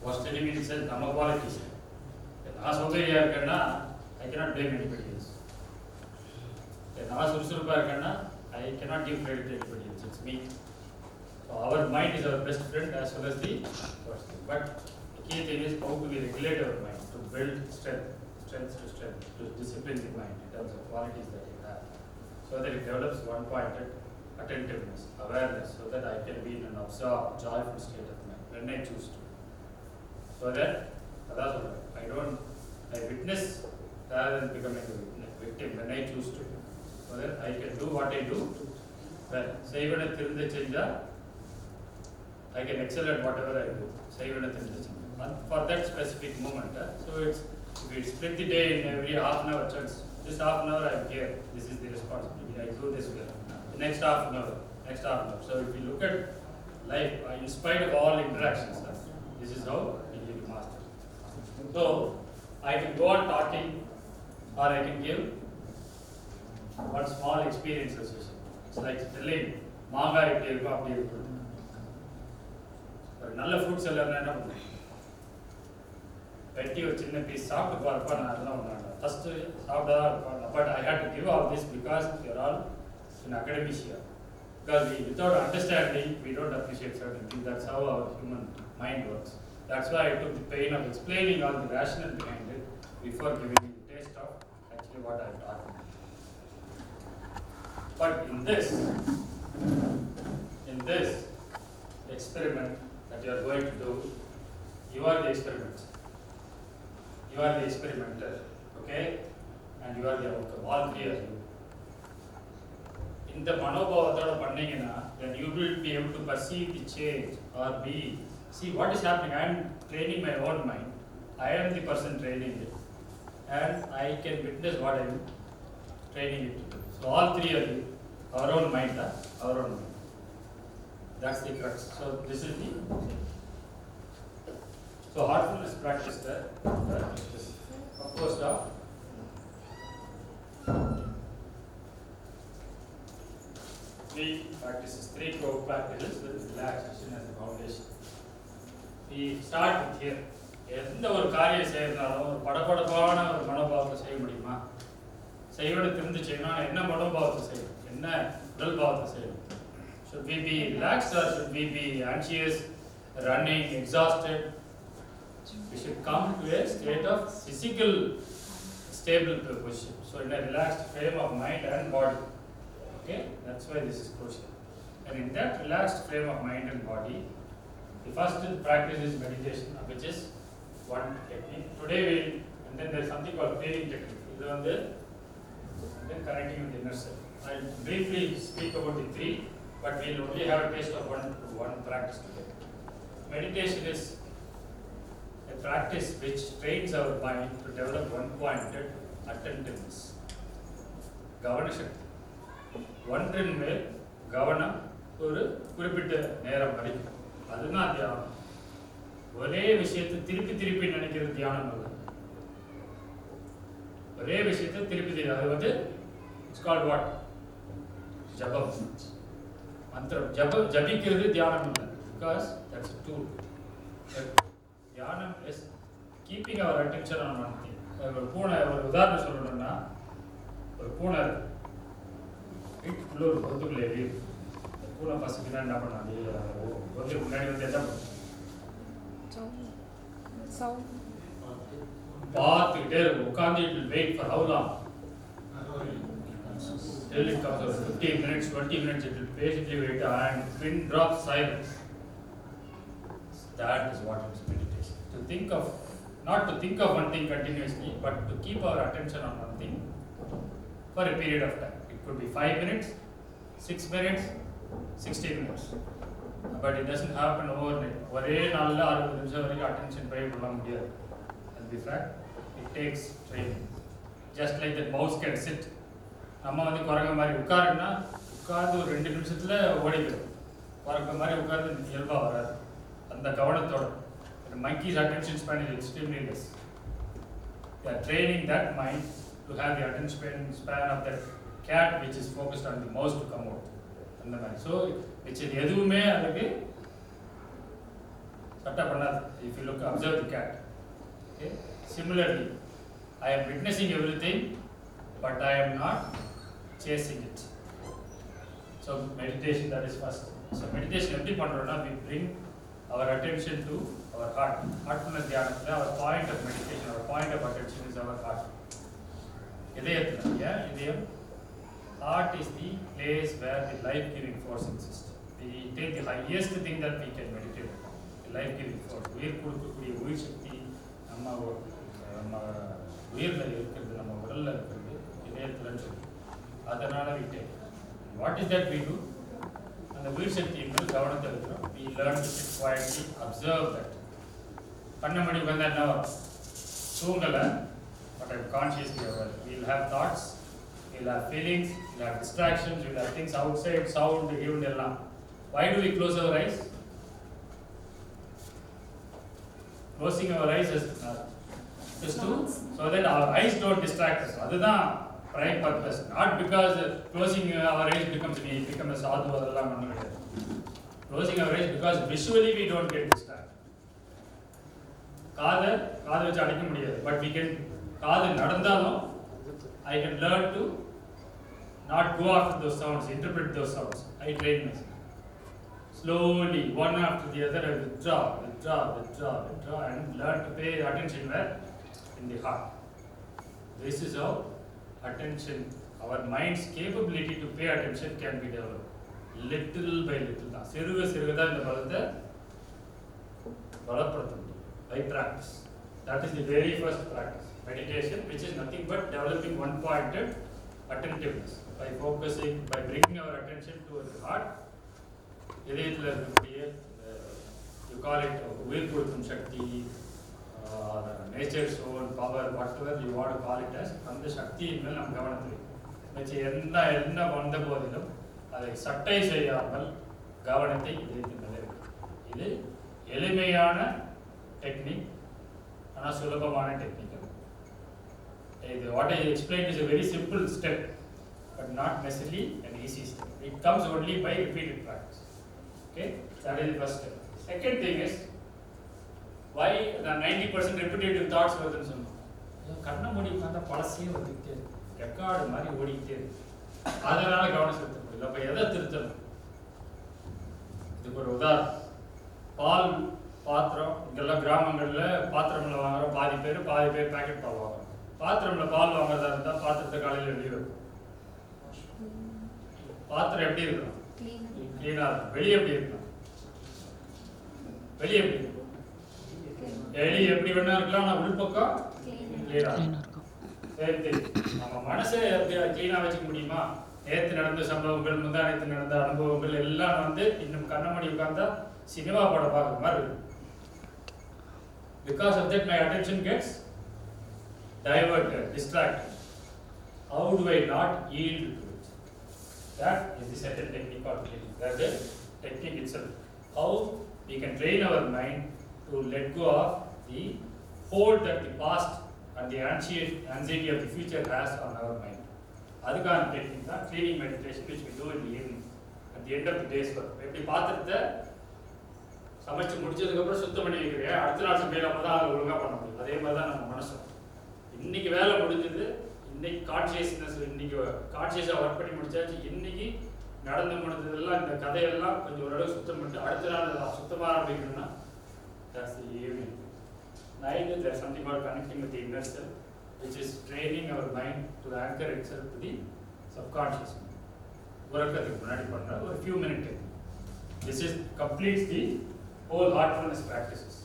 worst enemy is நம்ம qualities. நான் சோம்பேறியா இருக்கேன்னா I cannot blame anybody else. நான் சுறுசுறுப்பா இருக்கேன்னா I cannot give credit to anybody else. It's me. So our mind is our best friend as well as the worst thing. But the key thing is how do we regulate our mind to build strength to strength, to discipline the mind in terms of qualities that you have, so that it develops one-pointed attentiveness, awareness, so that I can be in an absorbed, joyful state of mind when I choose to. So that I witness rather than becoming a victim when I choose to. So that I can do what I do well. Saivana thirundha chenja, I can excel at whatever I do. Saivana thirundha chenja. For that specific moment. So it's, if we split the day in every half an hour chunks, this half an hour I am here. This is the responsibility. I do this well. The next half an hour. So if you look at life, in spite of all interactions, this is how we will master. So I can go on talking, or I can give one small experience association. It's like telling மாங்காய் இப்படி இருக்கும் அப்படி இருக்கும். ஒரு நல்ல fruit செல்லர்னா என்ன பண்ணுவேன், வெட்டி ஒரு சின்ன பீஸ் சாப்பிட்டு போறப்ப நான் அதெல்லாம் ஒன்றாங்க ஃபர்ஸ்ட் சாப்பிட்டா இருப்பாங்க. But I hate to give all this because you're all in academia. Because without understanding, we don't appreciate certain things. That's how our human mind works. That's why I took the pain of explaining all the rationale behind it before giving you the taste of actually what I'm talking about. But in this experiment that you are going to do, you are the experiment. You are the experimenter, okay? And you are the outcome. All three of you. இந்த மனோபாவத்தோட பண்ணீங்கன்னா then you will be able to perceive the change or see what is happening. I am training my own mind. I am the person training it, and I can witness what I am training it to do. So all three of you, our own mind. That's the crux. So this is the heartfulness practice that is composed of three practices, three core practices with relaxation as the foundation. We start with here. எந்த ஒரு காரியம் செய்யறதுனாலும் ஒரு படபடப்பான ஒரு மனோபாவத்தை செய்ய முடியுமா? செய்யோட திருந்து செய்யணும். என்ன மனோபாவத்தை செய்யணும், என்ன உடல் பாவத்தை செய்யணும்? Should we be relaxed or should we be anxious, running, exhausted? We should come to a state of physical stable position. So in a relaxed frame of mind and body. Okay, that's why this is crucial. And in that relaxed frame of mind and body, the first practice is meditation, which is one technique. Today and then there's something called cleaning technique. And then connecting with the inner self. I'll briefly speak about the three, but we'll only have a taste of one practice today. Meditation is a practice which trains our mind to develop one-pointed attentiveness. Gavana Shakti. ஒன்றின் மேல் கவனம் ஒரு குறிப்பிட்ட நேரம் வரைக்கும், அதுதான் தியானம். ஒரே விஷயத்தை திருப்பி நினைக்கிறது தியானம் அல்ல. ஒரே விஷயத்தை திருப்பி அது இட்ஸ் கால்ட் வாட், ஜபம், மந்திரம். ஜபிக்கிறது தியானம் இல்லை. Because that's a tool. தியானம் is keeping our attention on one thing. ஒரு உதாரணம் சொல்லணும்னா, ஒரு பூனை வீட்டுக்குள்ள ஒரு பொருத்துக்குள்ள எரியுது. அந்த பூனை பசங்கன்னா என்ன பண்ணாது, பொருத்துக்கு முன்னாடி என்ன பண்ணும், பார்த்துக்கிட்டே இருக்கும். உட்காந்து it will wait for how long, till it comes over 15 minutes, 20 minutes, it will patiently wait and pin drop silence. That is what is meditation. Not to think of one thing continuously, but to keep our attention on one thing for a period of time. It could be 5 minutes, 6 minutes, 60 minutes. But it doesn't happen overnight. ஒரே நாள்ல 60 நிமிஷம் வரைக்கும் attention பே பண்ண முடியாது. And in fact, it takes training. Just like that mouse can sit. நம்ம குரங்க மாதிரி உட்காருன்னா உட்கார்ந்து ஒரு 2 நிமிஷத்துல ஓடிடும். குரங்க மாதிரி உட்கார்ந்து இயல்பா வராது அந்த கவனத்தோட. Monkey's attention span is extremely less. They are training that mind to have the attention span of that cat which is focused on the mouse to come out. அந்த மாதிரி. So which எதுவுமே அதுக்கு சட்டை பண்ணாது. If you look, observe the cat. Okay? Similarly, I am witnessing everything, but I am not chasing it. So meditation, that is first. So meditation எப்படி பண்றோம்னா, we bring our attention to our heart. Heartfulness தியானத்துல our point of meditation, our point of attention is our heart. இதயத்துல, இதயம், heart is the place where the life-giving force exists. We take the highest thing that we can meditate upon, the life-giving force. உயிர் கொடுக்கக்கூடிய உயிர் சக்தி நம்ம உயிரில் இருக்கிறது, நம்ம உடலில் இருக்கிறது இதயத்தில் சொல்லி. அதனால we take. What is that we do? அந்த உயிர் சக்தியின் மேல் கவனத்தை இருக்கிறோம். We learn to sit quietly, observe that. கண்ண மணி உட்கார்ந்தா என்ன வரும்? தூங்கலை, but I'm consciously aware. We'll have thoughts, we'll have feelings, we'll have distractions, we'll have things outside, sound, even எல்லாம். Why do we close our eyes? Closing our eyes is just to, so that our eyes don't distract us. அதுதான் prime purpose. Not because closing our eyes becomes a sadhu அதெல்லாம் பண்ண முடியாது. Closing our eyes because visually we don't get distracted. காதை வச்சு அடைக்க முடியாது. But we can, காது நடந்தாலும் I can learn to not go after those sounds, interpret those sounds. I train myself. Slowly, one after the other, I withdraw, and learn to pay attention where? In the heart. This is how attention, our mind's capability to pay attention can be developed. Little by little. சிறுக தான் இந்த பலத்தை பலப்படுத்த முடியும். By practice. That is the very first practice. Meditation, which is nothing but developing one-pointed attentiveness. By focusing, by bringing our attention towards the heart, இதயத்தில் இருக்கக்கூடிய you call it உயிர் கொடுக்கும் சக்தி, nature soul, power, whatever you want to call it as, அந்த சக்தியின் மேல் நம் கவனத்தில் வச்சு என்ன வந்த போதிலும் அதை சட்டை செய்யாமல் கவனத்தை இதயத்தின் மேலே இருக்கு. இது எளிமையான டெக்னிக், ஆனால் சுலபமான டெக்னிக். இது what I explained is a very simple step, but not necessarily an easy step. It comes only by repeated practice. Okay, that is the first step. Second thing is, why the 90% repetitive thoughts வருதுன்னு சொன்னோம். கண்ணை மூடி உட்கார்ந்தா பழசையே வந்துக்கிட்டே இருக்கு, record மாதிரி ஓடிக்கிட்டே இருக்கு. அதனால கவனம் செலுத்த முடியல. அப்போ எதை திருத்தணும்? இதுக்கு ஒரு உதாரணம். பால் பாத்திரம், இங்கெல்லாம் கிராமங்களில் பாத்திரமில் வாங்குறோம். பாதி பேர் பேக்கெட் பால் வாங்குறோம். பாத்திரமில் பால் வாங்குறதா இருந்தால் பாத்திரத்தை காலையில் வெளியே வைக்கும். பாத்திரம் எப்படி இருக்கணும்? கிளீனாக இருக்கும். வெளியே எப்படி இருக்கணும்? வெளியே எப்படி இருக்கும்? வெளியே எப்படி வேணா இருக்கலாம், ஆனால் உள்பக்கம் கிளீனாக இருக்கும். சரி, நம்ம மனசை கிளீனாக வச்சுக்க முடியுமா? நேற்று நடந்த சம்பவங்கள், முந்தானத்து நடந்த அனுபவங்கள் எல்லாம் இன்னும் கண்ணமணி உட்கார்ந்தா சினிமா படம் பார்க்குற மாதிரி இருக்கும். Because of that, my attention gets diverted, distracted. How do I not yield to it? That is the second technique of training. That is the technique itself. How we can train our mind to let go of the hold that the past and the anxiety of the future has on our mind. அதுக்கான technique தான் cleaning meditation, which we do in the evening at the end of the day's work. எப்படி பாத்திரத்தை சமைச்சு முடிச்சதுக்கப்புறம் சுத்தம் பண்ணி வைக்கிறேன், அடுத்த நாள் சமையலாம தான் அதை ஒழுங்காக பண்ண முடியும். அதே மாதிரி தான் நம்ம மனசும். இன்னைக்கு வேலை முடிஞ்சது, இன்னைக்கு கான்சியஸ்னஸ், இன்னைக்கு கான்சியஸாக ஒர்க் பண்ணி முடிச்சாச்சு. இன்னைக்கு நடந்து முடிஞ்சதெல்லாம், இந்த கதையெல்லாம் கொஞ்சம் ஓரளவு சுத்தம் பண்ணிட்டு அடுத்த நாள் சுத்தமாக ஆரம்பிக்கணும்னா that's the evening. Night, there's something called connecting with the inner self, which is training our mind to anchor itself to the subconscious. உறக்கத்துக்கு முன்னாடி பண்ணுற ஒரு few minutes. This is completes the whole heartfulness practices.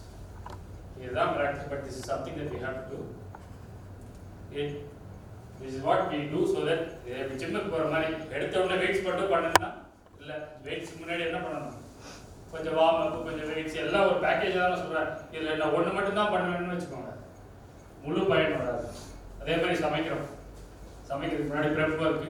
இதுதான் practice, but this is something that we have to do. This is what we do so that ஜிம்முக்கு போகிற மாதிரி எடுத்த உடனே weights மட்டும் பண்ணணும்னா இல்லை, வெயிட்ஸ் முன்னாடி என்ன பண்ணணும்? கொஞ்சம் வார்ம் அப், கொஞ்சம் வெயிட்ஸ் எல்லாம் ஒரு பேக்கேஜாக தான் சொல்கிறேன். இதில் நான் ஒன்று மட்டும்தான் பண்ணுவேன்னு வச்சுக்கோங்க, முழு பயன் வராது. அதே மாதிரி சமைக்கிறதுக்கு முன்னாடி ப்ரெப் ஒர்க்கு,